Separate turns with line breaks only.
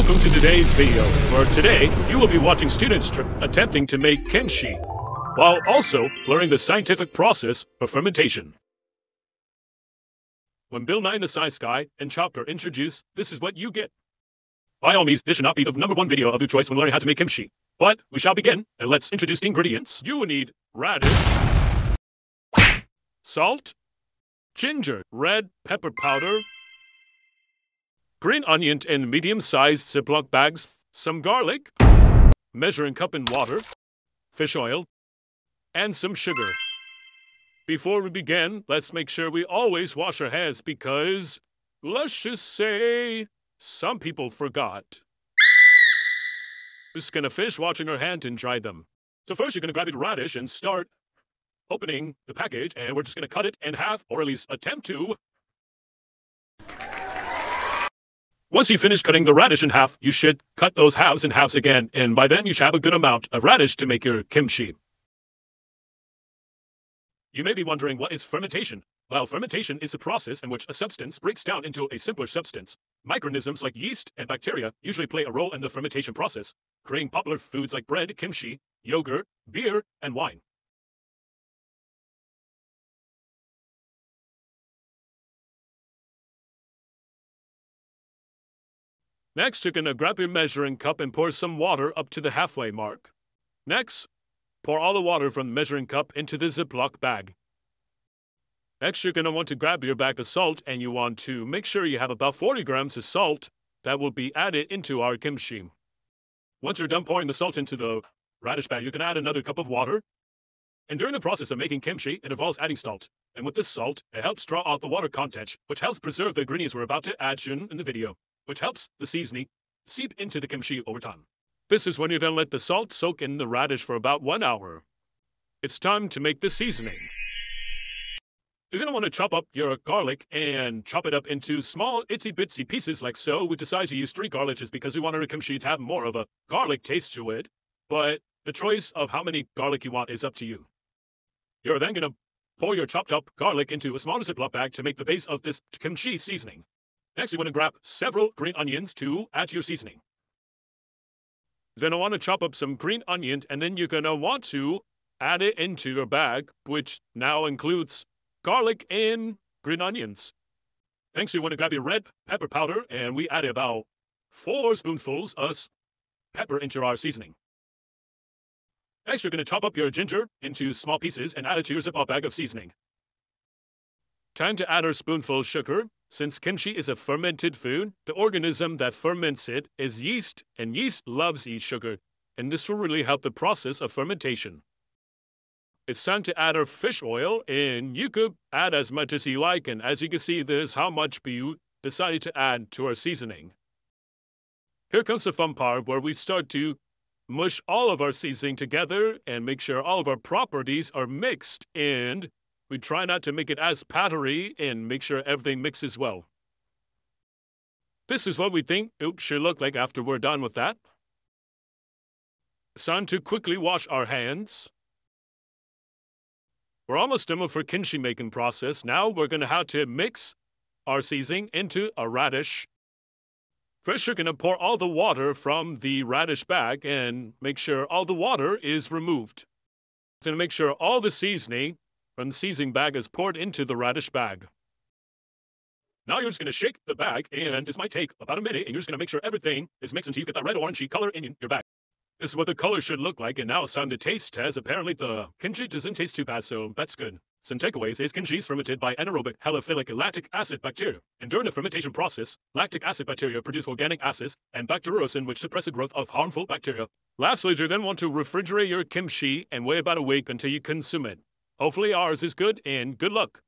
welcome to today's video. For today, you will be watching students attempting to make kimchi, while also learning the scientific process of fermentation. When Bill Nye and the Science Guy and Chopper introduce, this is what you get. By all means, this should not be the #1 video of your choice when learning how to make kimchi. But we shall begin, and let's introduce the ingredients. You will need radish, salt, ginger, red pepper powder, green onion in medium-sized Ziploc bags, some garlic, measuring cup in water, fish oil, and some sugar. Before we begin, let's make sure we always wash our hands because, let's just say, some people forgot. We're just gonna finish washing our hands and dry them. So first you're gonna grab your radish and start opening the package, and we're just gonna cut it in half, or at least attempt to. Once you finish cutting the radish in half, you should cut those halves in halves again, and by then you should have a good amount of radish to make your kimchi. You may be wondering, what is fermentation? Well, fermentation is a process in which a substance breaks down into a simpler substance. Microorganisms like yeast and bacteria usually play a role in the fermentation process, creating popular foods like bread, kimchi, yogurt, beer, and wine. Next, you're going to grab your measuring cup and pour some water up to the halfway mark. Next, pour all the water from the measuring cup into the Ziploc bag. Next, you're going to want to grab your bag of salt, and you want to make sure you have about 40 grams of salt that will be added into our kimchi. Once you're done pouring the salt into the radish bag, you can add another cup of water. And during the process of making kimchi, it involves adding salt. And with this salt, it helps draw out the water content, which helps preserve the ingredients we're about to add soon in the video, which helps the seasoning seep into the kimchi over time. This is when you're going to let the salt soak in the radish for about 1 hour. It's time to make the seasoning. You're going to want to chop up your garlic and chop it up into small itsy-bitsy pieces like so. We decided to use 3 garlic just because we wanted our kimchi to have more of a garlic taste to it, but the choice of how many garlic you want is up to you. You're then going to pour your chopped up garlic into a smaller Ziploc bag to make the base of this kimchi seasoning. Next, you want to grab several green onions to add to your seasoning. You're going to want to chop up some green onion, and then you're going to want to add it into your bag, which now includes garlic and green onions. Next, you want to grab your red pepper powder, and we added about 4 spoonfuls of pepper into our seasoning. Next, you're going to chop up your ginger into small pieces and add it to your Ziploc bag of seasoning. Time to add our spoonful of sugar. Since kimchi is a fermented food, the organism that ferments it is yeast, and yeast loves to eat sugar, and this will really help the process of fermentation. It's time to add our fish oil, and you could add as much as you like, and as you can see, this is how much we decided to add to our seasoning. Here comes the fun part where we start to mush all of our seasoning together and make sure all of our properties are mixed, and we try not to make it as powdery and make sure everything mixes well. This is what we think it should look like after we're done with that. It's time to quickly wash our hands. We're almost done with our kimchi making process. Now we're going to have to mix our seasoning into a radish. First, you're going to pour all the water from the radish bag and make sure all the water is removed. Then make sure all the seasoning from the seasoning bag is poured into the radish bag. Now you're just going to shake the bag, and this might take about a minute, and you're just going to make sure everything is mixed until you get that red-orangey color in your bag. This is what the color should look like, and now it's time to taste test. Apparently the kimchi doesn't taste too bad, so that's good. Some takeaways is kimchi is fermented by anaerobic halophilic lactic acid bacteria, and during the fermentation process, lactic acid bacteria produce organic acids and bacteriocin, which suppress the growth of harmful bacteria. Lastly, you then want to refrigerate your kimchi and wait about a week until you consume it. Hopefully ours is good, and good luck.